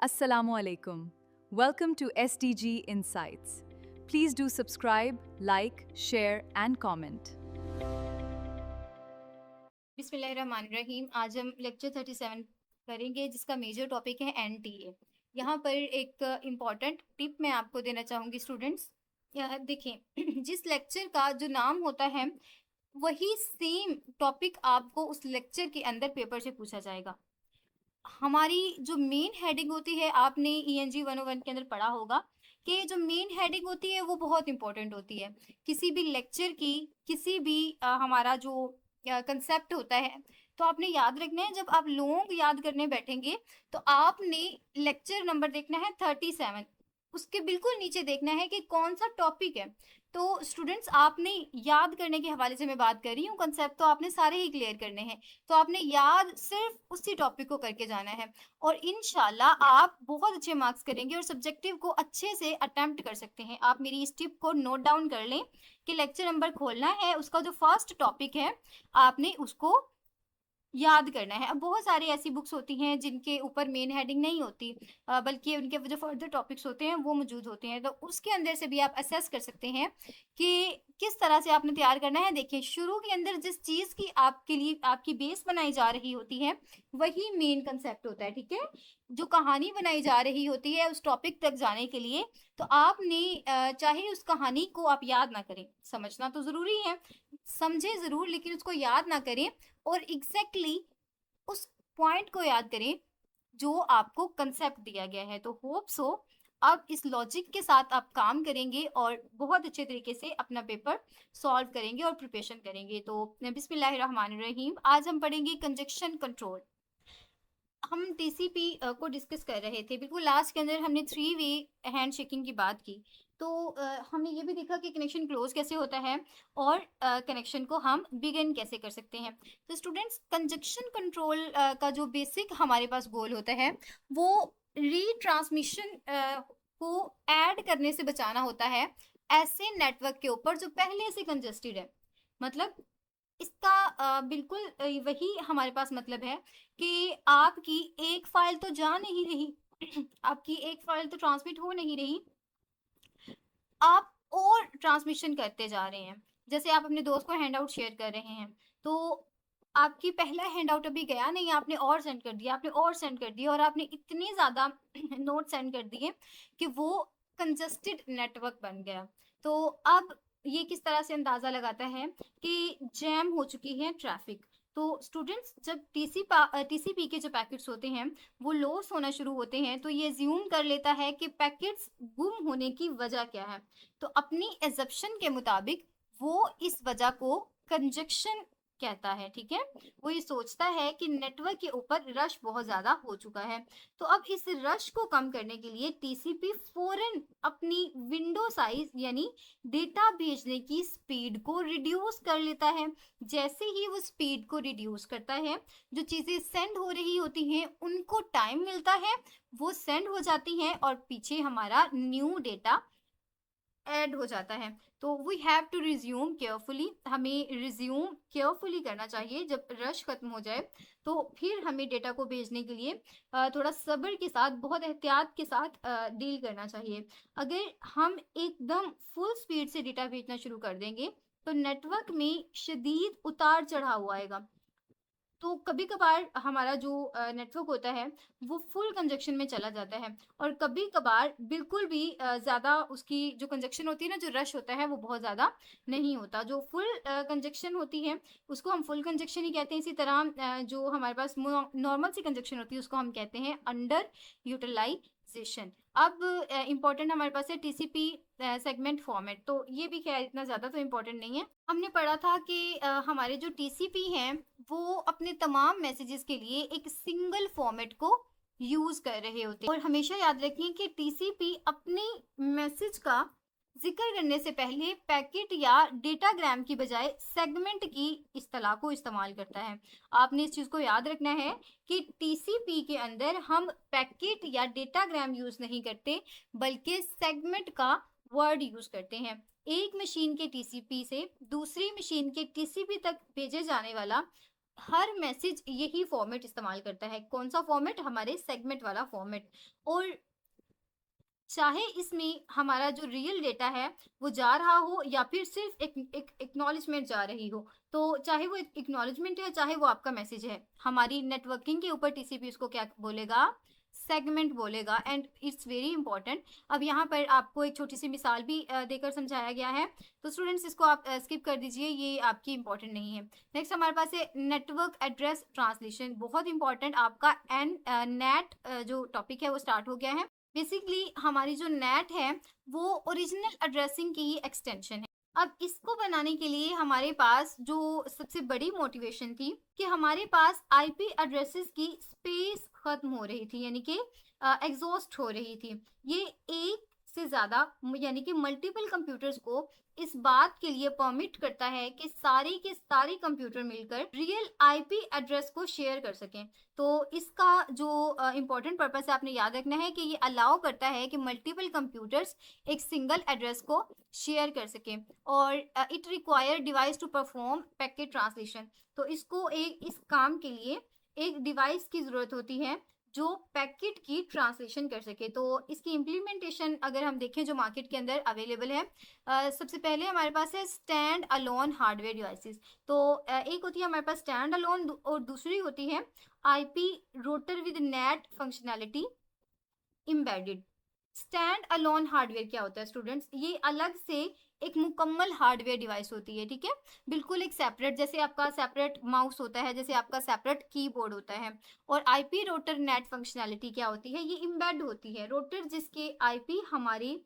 Assalamu alaikum. Welcome to SDG Insights. Please do subscribe, like, share, and comment. बिस्मिल्लाहिर्रहमानिर्रहीम। आज हम lecture 37 करेंगे जिसका मेजर टॉपिक है एनटीए। यहाँ पर एक इम्पॉर्टेंट टिप मैं आपको देना चाहूँगी स्टूडेंट्स। यह देखें जिस लेक्चर का जो नाम होता है वही सेम टॉपिक आपको उस लेक्चर के अंदर पेपर से पूछा जाएगा। हमारी जो मेन हेडिंग होती है, आपने ईएनजी 101 के अंदर पढ़ा होगा कि जो मेन हेडिंग होती है वो बहुत इंपॉर्टेंट होती है। किसी भी लेक्चर की किसी भी हमारा जो कंसेप्ट होता है, तो आपने याद रखना है जब आप लॉन्ग याद करने बैठेंगे तो आपने लेक्चर नंबर देखना है 37। उसके बिल्कुल नीचे देखना है कि कौन सा टॉपिक है। तो स्टूडेंट्स, आपने याद करने के हवाले से मैं बात कर रही हूँ, कंसेप्ट तो आपने सारे ही क्लियर करने हैं, तो आपने याद सिर्फ उसी टॉपिक को करके जाना है और इंशाल्लाह आप बहुत अच्छे मार्क्स करेंगे और सब्जेक्टिव को अच्छे से अटेम्प्ट कर सकते हैं। आप मेरी इस टिप को नोट डाउन कर लें कि लेक्चर नंबर खोलना है, उसका जो फर्स्ट टॉपिक है आपने उसको याद करना है। अब बहुत सारी ऐसी बुक्स होती हैं जिनके ऊपर मेन हेडिंग नहीं होती, बल्कि उनके जो फर्दर टॉपिक्स होते हैं वो मौजूद होते हैं, तो उसके अंदर से भी आप असेस कर सकते हैं कि किस तरह से आपने तैयार करना है। देखिए, शुरू के अंदर जिस चीज़ की आपके लिए आपकी बेस बनाई जा रही होती है वही मेन कंसेप्ट होता है, ठीक है। जो कहानी बनाई जा रही होती है उस टॉपिक तक जाने के लिए, तो आपने चाहे उस कहानी को आप याद ना करें, समझना तो ज़रूरी है, समझें ज़रूर, लेकिन उसको याद ना करें और एग्जैक्टली उस पॉइंट को याद करें जो आपको कंसेप्ट दिया गया है। तो होप सो अब इस लॉजिक के साथ आप काम करेंगे और बहुत अच्छे तरीके से अपना पेपर सॉल्व करेंगे और प्रिपरेशन करेंगे। तो बिस्मिल्लाहिर्रहमानिर्रहीम, आज हम पढ़ेंगे कंजक्शन कंट्रोल। हम टीसीपी को डिस्कस कर रहे थे, बिल्कुल लास्ट के अंदर हमने 3 वे हैंड शेकिंग की बात की। तो हमने ये भी देखा कि कनेक्शन क्लोज कैसे होता है और कनेक्शन को हम बिगिन कैसे कर सकते हैं। तो स्टूडेंट्स, कंजक्शन कंट्रोल का जो बेसिक हमारे पास गोल होता है वो रीट्रांसमिशन को ऐड करने से बचाना होता है ऐसे नेटवर्क के ऊपर जो पहले से कंजस्टेड है। मतलब इसका बिल्कुल वही हमारे पास मतलब है कि आपकी एक फाइल तो जा नहीं रही आपकी एक फाइल तो ट्रांसमिट हो नहीं रही, आप और ट्रांसमिशन करते जा रहे हैं। जैसे आप अपने दोस्त को हैंड आउट शेयर कर रहे हैं, तो आपकी पहला हैंड आउट अभी गया नहीं, आपने और सेंड कर दिया, आपने और सेंड कर दिया और आपने इतने ज़्यादा नोट सेंड कर दिए कि वो कंजस्टेड नेटवर्क बन गया। तो अब ये किस तरह से अंदाज़ा लगाता है कि जैम हो चुकी है ट्रैफिक। तो स्टूडेंट्स, जब टीसीपी के जो पैकेट्स होते हैं वो लॉस होना शुरू होते हैं, तो ये ज़्यूम कर लेता है कि पैकेट्स गुम होने की वजह क्या है। तो अपनी एजप्शन के मुताबिक वो इस वजह को कंजक्शन कहता है, ठीक है। वो ये सोचता है कि नेटवर्क के ऊपर रश बहुत ज़्यादा हो चुका है। तो अब इस रश को कम करने के लिए टीसीपी फौरन अपनी विंडो साइज यानी डेटा भेजने की स्पीड को रिड्यूस कर लेता है। जैसे ही वो स्पीड को रिड्यूस करता है, जो चीज़ें सेंड हो रही होती हैं उनको टाइम मिलता है, वो सेंड हो जाती हैं और पीछे हमारा न्यू डेटा ऐड हो जाता है। तो we have to resume carefully, हमें रिज्यूम केयरफुली करना चाहिए। जब रश खत्म हो जाए तो फिर हमें डेटा को भेजने के लिए थोड़ा सब्र के साथ, बहुत एहतियात के साथ डील करना चाहिए। अगर हम एकदम फुल स्पीड से डेटा भेजना शुरू कर देंगे तो नेटवर्क में शदीद उतार चढ़ाव आएगा। तो कभी-कभार हमारा जो नेटवर्क होता है वो फुल कंजक्शन में चला जाता है और कभी-कभार बिल्कुल भी ज़्यादा उसकी जो कंजक्शन होती है ना, जो रश होता है वो बहुत ज़्यादा नहीं होता। जो फुल कंजक्शन होती है उसको हम फुल कंजक्शन ही कहते हैं। इसी तरह जो हमारे पास नॉर्मल सी कंजक्शन होती है उसको हम कहते हैं अंडर यूटिलाइजेशन। अब इम्पोर्टेंट हमारे पास है टीसीपी सेगमेंट फॉर्मेट, तो ये भी खैर इतना ज़्यादा तो इम्पोर्टेंट नहीं है। हमने पढ़ा था कि हमारे जो टीसीपी हैं वो अपने तमाम मैसेजेस के लिए एक सिंगल फॉर्मेट को यूज कर रहे होते हैं। और हमेशा याद रखें कि टीसीपी अपने मैसेज का जिक्र करने से पहले पैकेट या डेटाग्राम की बजाय सेगमेंट की इस्तेलाह को इस्तेमाल करता है। आपने इस चीज़ को याद रखना है कि टीसीपी के अंदर हम पैकेट या डेटाग्राम यूज नहीं करते, बल्कि सेगमेंट का वर्ड यूज करते हैं। एक मशीन के टीसीपी से दूसरी मशीन के टीसीपी तक भेजे जाने वाला हर मैसेज यही फॉर्मेट इस्तेमाल करता है। कौन सा फॉर्मेट? हमारे सेगमेंट वाला फॉर्मेट। और चाहे इसमें हमारा जो रियल डेटा है वो जा रहा हो या फिर सिर्फ एक एक्नॉलेजमेंट जा रही हो, तो चाहे वो एक एक्नॉलेजमेंट है चाहे वो आपका मैसेज है, हमारी नेटवर्किंग के ऊपर टीसीपी उसको क्या बोलेगा? सेगमेंट बोलेगा। And it's very important. अब यहाँ पर आपको एक छोटी सी मिसाल भी देकर समझाया गया है, तो स्टूडेंट्स इसको आप स्किप कर दीजिए, ये आपकी इंपॉर्टेंट नहीं है। नेक्स्ट हमारे पास है नेटवर्क एड्रेस ट्रांसलेशन, बहुत इंपॉर्टेंट। आपका नेट जो टॉपिक है वो स्टार्ट हो गया है। बेसिकली हमारी जो नेट है वो ओरिजिनल एड्रेसिंग की ही एक्सटेंशन है। अब इसको बनाने के लिए हमारे पास जो सबसे बड़ी मोटिवेशन थी कि हमारे पास आईपी एड्रेसेस की स्पेस खत्म हो रही थी, यानी कि एग्जॉस्ट हो रही थी। ये एक से ज्यादा यानी कि मल्टीपल कंप्यूटर्स को इस बात के लिए परमिट करता है कि सारे के सारे कंप्यूटर मिलकर रियल आईपी एड्रेस को शेयर कर सकें। तो इसका जो इम्पोर्टेंट पर्पस है आपने याद रखना है कि ये अलाउ करता है कि मल्टीपल कंप्यूटर्स एक सिंगल एड्रेस को शेयर कर सकें। और it require device to perform packet translation, तो इसको इस काम के लिए एक डिवाइस की ज़रूरत होती है जो पैकेट की ट्रांसलेशन कर सके। तो इसकी इम्प्लीमेंटेशन अगर हम देखें जो मार्केट के अंदर अवेलेबल है, सबसे पहले हमारे पास है स्टैंड अलोन हार्डवेयर डिवाइसेस। तो एक होती है हमारे पास स्टैंड अलोन और दूसरी होती है IP rotor with net functionality embedded. Stand alone hardware क्या होता है स्टूडेंट्स? ये अलग से एक मुकम्मल हार्डवेयर डिवाइस होती है, ठीक है, बिल्कुल एक सेपरेट, जैसे आपका सेपरेट माउस होता है, जैसे आपका सेपरेट कीबोर्ड होता है। और आईपी रोटर नेट फंक्शनैलिटी क्या होती है? ये इम्बेड होती है। रोटर जिसके आईपी हमारी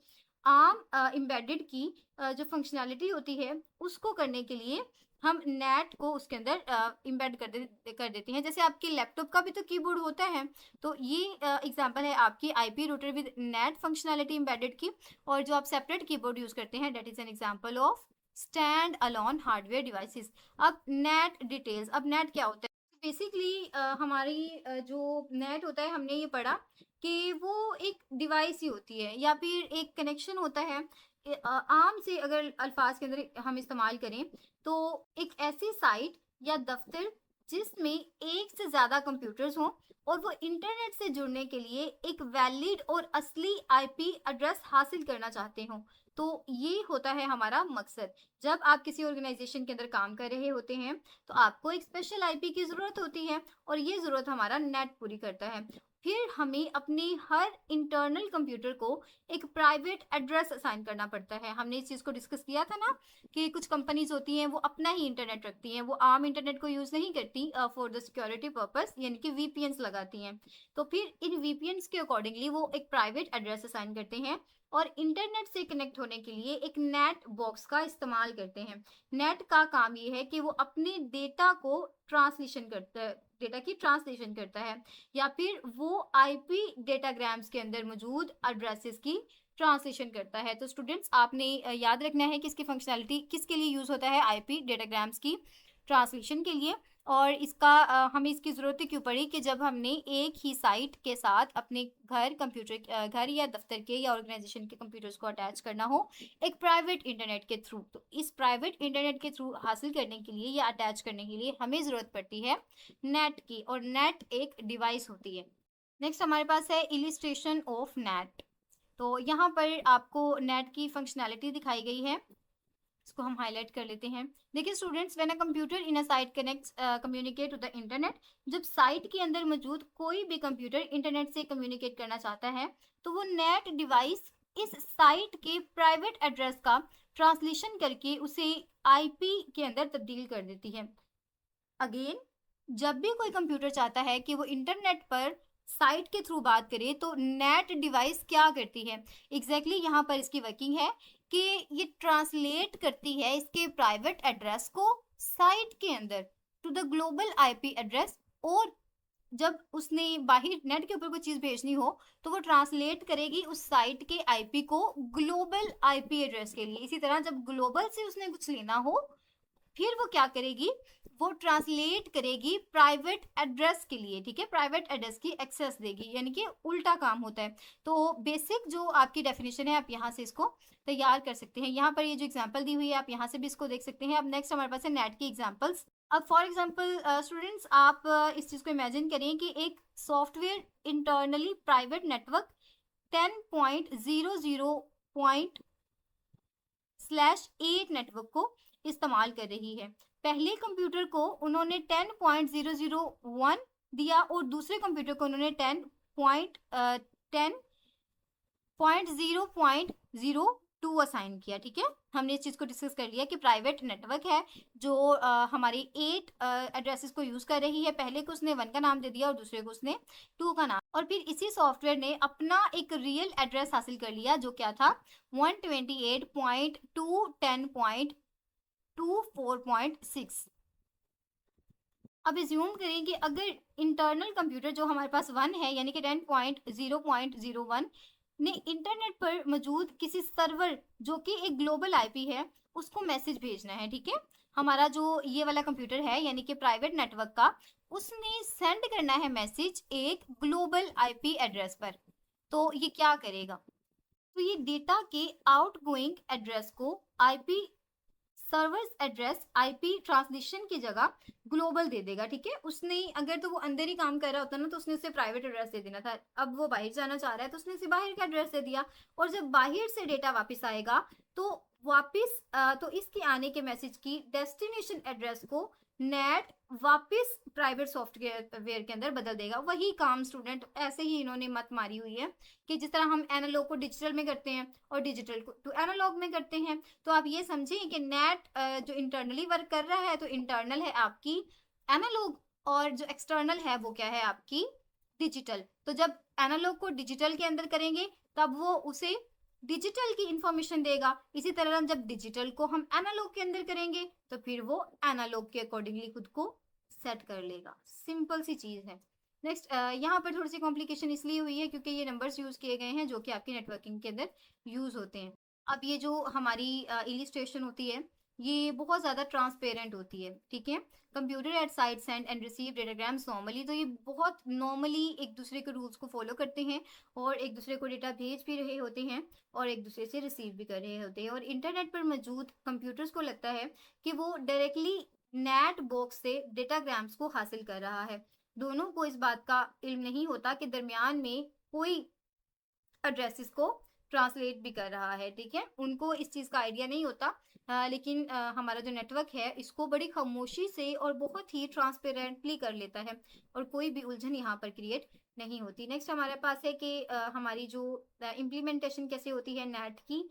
आम एम्बेडेड की जो फंक्शनैलिटी होती है उसको करने के लिए हम नेट को उसके अंदर एम्बेड कर देते हैं। जैसे आपके लैपटॉप का भी तो कीबोर्ड होता है, तो ये एग्जांपल है आपकी IP router with net functionality embedded की। और जो आप सेपरेट कीबोर्ड यूज करते हैं that is an example of stand alone hardware devices. अब नेट डिटेल्स, अब नेट क्या होता है? बेसिकली हमारी जो नेट होता है हमने ये पढ़ा कि वो एक डिवाइस ही होती है या फिर एक कनेक्शन होता है। आम से अगर अल्फाज के अंदर हम इस्तेमाल करें तो एक ऐसी साइट या दफ्तर जिसमें एक से ज्यादा कंप्यूटर्स हों और वो इंटरनेट से जुड़ने के लिए एक वैलिड और असली आईपी एड्रेस हासिल करना चाहते हों, तो ये होता है हमारा मकसद। जब आप किसी ऑर्गेनाइजेशन के अंदर काम कर रहे होते हैं तो आपको एक स्पेशल आईपी की जरूरत होती है और ये जरूरत हमारा नेट पूरी करता है। फिर हमें अपने हर इंटरनल कंप्यूटर को एक प्राइवेट एड्रेस असाइन करना पड़ता है। हमने इस चीज़ को डिस्कस किया था ना कि कुछ कंपनीज होती हैं वो अपना ही इंटरनेट रखती हैं, वो आम इंटरनेट को यूज़ नहीं करती फॉर द सिक्योरिटी पर्पस, यानी कि वीपीएन्स लगाती हैं। तो फिर इन वीपीएन्स के अकॉर्डिंगली वो एक प्राइवेट एड्रेस असाइन करते हैं और इंटरनेट से कनेक्ट होने के लिए एक नेट बॉक्स का इस्तेमाल करते हैं। नेट का काम ये है कि वो अपने डेटा को ट्रांसलेशन करता है, डेटा की ट्रांसलेशन करता है, या फिर वो आईपी डेटाग्राम्स के अंदर मौजूद एड्रेसेस की ट्रांसलेशन करता है। तो स्टूडेंट्स आपने याद रखना है कि इसकी फंक्शनैलिटी किसके लिए यूज़ होता है? आईपी डेटाग्राम्स की ट्रांसलेशन के लिए। और इसका हमें इसकी ज़रूरत क्यों पड़ी कि जब हमने एक ही साइट के साथ अपने घर या दफ्तर के या ऑर्गेनाइजेशन के कंप्यूटर्स को अटैच करना हो एक प्राइवेट इंटरनेट के थ्रू, तो इस प्राइवेट इंटरनेट के थ्रू हासिल करने के लिए या अटैच करने के लिए हमें ज़रूरत पड़ती है नेट की, और नेट एक डिवाइस होती है। नेक्स्ट हमारे पास है इलिस्ट्रेशन ऑफ नेट। तो यहाँ पर आपको नेट की फंक्शनैलिटी दिखाई गई है, इसको हम हाईलाइट कर लेते हैं। देखिए students, when a computer in a site connects communicate to the internet, जब साइट के अंदर मौजूद कोई भी कंप्यूटर इंटरनेट से कम्युनिकेट करना चाहता है तो वो नेट डिवाइस इस साइट के प्राइवेट एड्रेस का ट्रांसलेशन करके उसे आईपी के अंदर तब्दील कर देती है। अगेन, जब भी कोई कंप्यूटर चाहता है कि वो इंटरनेट पर साइट के थ्रू बात करे तो नेट डिवाइस क्या करती है? एग्जैक्टली यहाँ पर इसकी वर्किंग है कि ये ट्रांसलेट करती है इसके प्राइवेट एड्रेस को साइट के अंदर to the global IP address, और जब उसने बाहर नेट के ऊपर कोई चीज़ भेजनी हो तो वो ट्रांसलेट करेगी उस साइट के आईपी को ग्लोबल आईपी एड्रेस के लिए। इसी तरह जब ग्लोबल से उसने कुछ लेना हो फिर वो क्या करेगी? वो ट्रांसलेट करेगी प्राइवेट एड्रेस के लिए, ठीक है, प्राइवेट एड्रेस की एक्सेस देगी, यानी कि उल्टा काम होता है। तो बेसिक जो आपकी डेफिनेशन है आप यहाँ से इसको तैयार कर सकते हैं। यहाँ पर ये जो एग्जांपल दी हुई है आप यहाँ से भी इसको देख सकते हैं। अब नेक्स्ट हमारे पास है नेट की एग्जांपल्स। अब फॉर एग्जांपल स्टूडेंट्स आप इस चीज़ को इमेजिन करें कि एक software internally private network 10.00./8 network को इस्तेमाल कर रही है। पहले कंप्यूटर को उन्होंने 10.001 दिया और दूसरे कंप्यूटर को उन्होंने 10.0.02 असाइन किया। ठीक है, हमने इस चीज़ को डिस्कस कर लिया कि प्राइवेट नेटवर्क है जो हमारे 8 एड्रेसेस को यूज़ कर रही है। पहले को उसने 1 का नाम दे दिया और दूसरे को उसने 2 का नाम, और फिर इसी सॉफ्टवेयर ने अपना एक रियल एड्रेस हासिल कर लिया जो क्या था 128.210.24.6। अब एज्यूम करें कि अगर इंटरनल कंप्यूटर जो हमारे पास 1 है यानी कि 10.0.01 ने इंटरनेट पर मौजूद किसी सर्वर जो कि एक ग्लोबल आईपी है उसको मैसेज भेजना है। ठीक है, हमारा जो ये वाला कंप्यूटर है यानी कि प्राइवेट नेटवर्क का, उसने सेंड करना है मैसेज एक ग्लोबल आईपी एड्रेस पर। तो ये क्या करेगा, तो ये डेटा के आउटगोइंग एड्रेस को IP servers address IP translation की जगह ग्लोबल दे देगा। ठीक है, उसने अगर तो वो अंदर ही काम कर रहा होता ना तो उसने उसे प्राइवेट एड्रेस दे देना था। अब वो बाहर जाना चाह रहा है तो उसने उसे बाहर का एड्रेस दे दिया, और जब बाहर से डेटा वापस आएगा तो वापस तो इसके आने के मैसेज की डेस्टिनेशन एड्रेस को नेट वापस प्राइवेट सॉफ्टवेयर के अंदर बदल देगा। वही काम स्टूडेंट ऐसे ही इन्होंने मत मारी हुई है कि जिस तरह हम एनालॉग को डिजिटल में करते हैं और डिजिटल को टू एनालॉग में करते हैं। तो आप ये समझें कि नेट जो इंटरनली वर्क कर रहा है तो इंटरनल है आपकी एनालॉग, और जो एक्सटर्नल है वो क्या है आपकी डिजिटल। तो जब एनालॉग को डिजिटल के अंदर करेंगे तब वो उसे डिजिटल की इंफॉर्मेशन देगा। इसी तरह जब डिजिटल को हम एनालॉग के अंदर करेंगे तो फिर वो एनालॉग के अकॉर्डिंगली खुद को सेट कर लेगा। सिंपल सी चीज है। नेक्स्ट, यहाँ पर थोड़ी सी कॉम्प्लिकेशन इसलिए हुई है क्योंकि ये नंबर्स यूज किए गए हैं जो कि आपकी नेटवर्किंग के अंदर यूज होते हैं। अब ये जो हमारी इलिस्ट्रेशन होती है ये बहुत ज़्यादा ट्रांसपेरेंट होती है। ठीक है, computer at site send and receive datagrams normally, तो ये बहुत नॉर्मली एक दूसरे के रूल्स को फॉलो करते हैं और एक दूसरे को डेटा भेज भी रहे होते हैं और एक दूसरे से रिसीव भी कर रहे होते हैं। और इंटरनेट पर मौजूद कंप्यूटर्स को लगता है कि वो डायरेक्टली नेट बॉक्स से डेटाग्राम्स को हासिल कर रहा है। दोनों को इस बात का इल्म नहीं होता कि दरमियान में कोई एड्रेसेस को ट्रांसलेट भी कर रहा है। ठीक है, उनको इस चीज़ का आइडिया नहीं होता। लेकिन हमारा जो नेटवर्क है इसको बड़ी खामोशी से और बहुत ही ट्रांसपेरेंटली कर लेता है और कोई भी उलझन यहाँ पर क्रिएट नहीं होती। नेक्स्ट हमारे पास है कि हमारी जो इम्प्लीमेंटेशन कैसे होती है नेट की।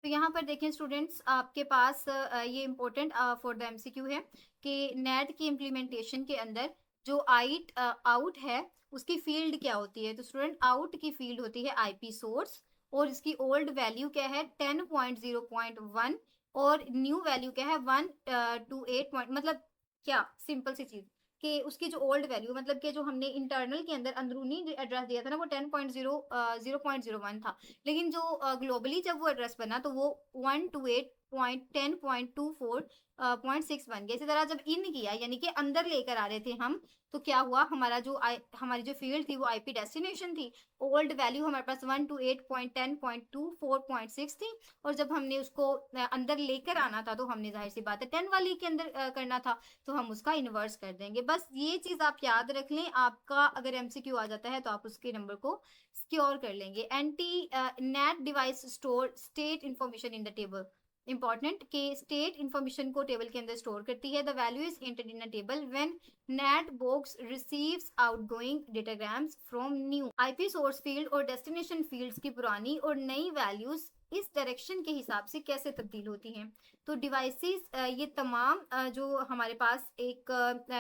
तो यहाँ पर देखें स्टूडेंट्स, आपके पास ये इम्पोर्टेंट फॉर द एमसीक्यू है कि नेट की इम्प्लीमेंटेशन के अंदर जो आउट है उसकी फील्ड क्या होती है। तो स्टूडेंट आउट की फील्ड होती है आईपी सोर्स, और इसकी ओल्ड वैल्यू क्या है 10.0.1 और न्यू वैल्यू क्या है 128 मतलब क्या, सिंपल सी चीज कि उसकी जो ओल्ड वैल्यू मतलब कि जो हमने इंटरनल के अंदर अंदरूनी एड्रेस दिया था ना वो 10.0.01 था, लेकिन जो ग्लोबली जब वो एड्रेस बना तो वो 128.10.24.6 बन गया। इसी तरह जब इन किया यानी कि अंदर लेकर आ रहे थे हम, तो क्या हुआ, हमारी जो फील्ड थी वो आईपी डेस्टिनेशन थी। ओल्ड वैल्यू हमारे पास 128.10.24.6 थी, और जब हमने उसको अंदर लेकर आना था तो हमने जाहिर सी बात है 10 वाली के अंदर करना था, तो हम उसका इन्वर्स कर देंगे। बस ये चीज आप याद रख लें, आपका अगर एमसीक्यू आ जाता है तो आप उसके नंबर को सिक्योर कर लेंगे। Anti net device store state information in the table, important कि स्टेट इंफॉर्मेशन को टेबल के अंदर स्टोर करती है। The value is entered in a table when net box receives outgoing datagrams from new IP source field और destination fields की पुरानी और नई वैल्यूज इस डायरेक्शन के हिसाब से कैसे तब्दील होती हैं। तो डिवाइसेस ये तमाम जो हमारे पास एक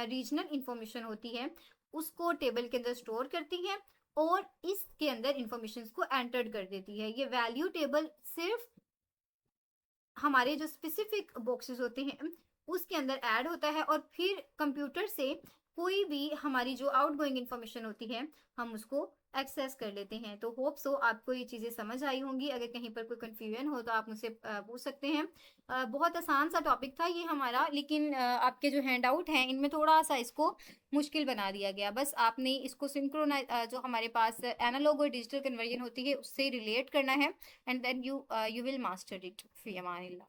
रीजनल इंफॉर्मेशन होती है उसको टेबल के अंदर स्टोर करती है और इसके अंदर इंफॉर्मेशन को एंटर कर देती है। ये वैल्यू टेबल सिर्फ हमारे जो स्पेसिफिक बॉक्सेस होते हैं उसके अंदर ऐड होता है, और फिर कंप्यूटर से कोई भी हमारी जो आउटगोइंग इंफॉर्मेशन होती है हम उसको एक्सेस कर लेते हैं। तो होप सो आपको ये चीज़ें समझ आई होंगी। अगर कहीं पर कोई कंफ्यूजन हो तो आप मुझसे पूछ सकते हैं। बहुत आसान सा टॉपिक था ये हमारा, लेकिन आपके जो हैंड आउट हैं इनमें थोड़ा सा इसको मुश्किल बना दिया गया। बस आपने इसको सिंक्रोनाइज जो हमारे पास एनालॉग और डिजिटल कन्वर्जन होती है उससे रिलेट करना है, and then you will master it. फी अमान अल्लाह।